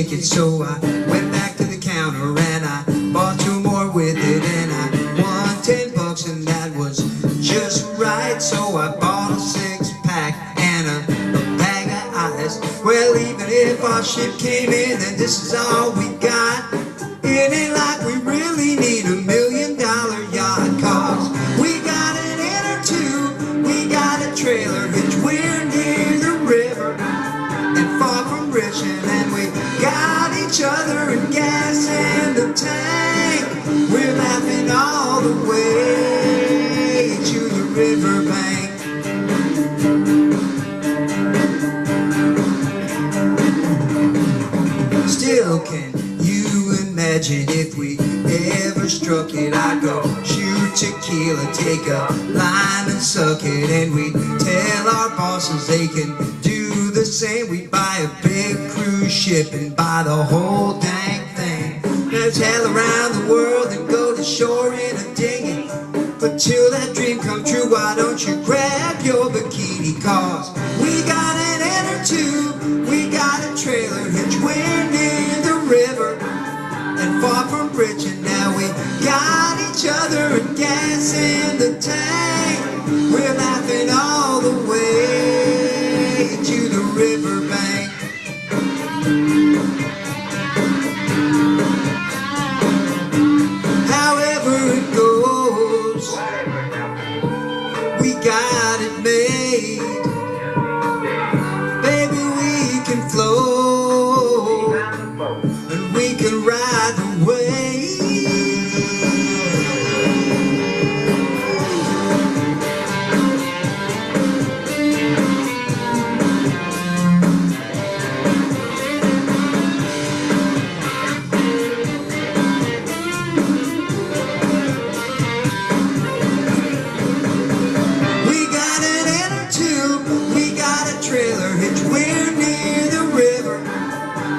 ticket, so I went back to the counter and I bought 2 more with it, and I won $10 and that was just right. So I bought a 6-pack and a bag of ice. Well, even if our ship came in, then this is all we got. It ain't like we really need $1 million yacht, 'cause we got an inner tube, we got a trailer hitch, we're near the river and far from rich, and we got each other and gas in the tank. We're laughing all the way to the riverbank. Still, can you imagine if we ever struck it? I'd go shoot tequila, take a line and suck it, and we'd tell our bosses they can do the same. We'd buy a big cruise ship and buy the whole dang thing. Let's sail around the world and go to shore in a dinghy. But till that dream come true, why don't you grab your bikini? 'Cause we got an inner tube, we got a trailer hitch, we're near the river and far from rich, and now we got each other and gas in the tank. We're laughing all the way to the riverbank. However it goes, we got it made. Baby, we can float and we can ride the wave. We got an inner tube, we got a trailer hitch, we're near the river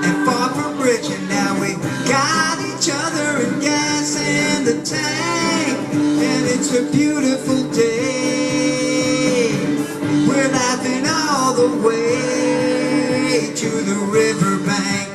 and far from rich, and now we got each other and gas in the tank, and it's a beautiful day. We're laughing all the way to the riverbank.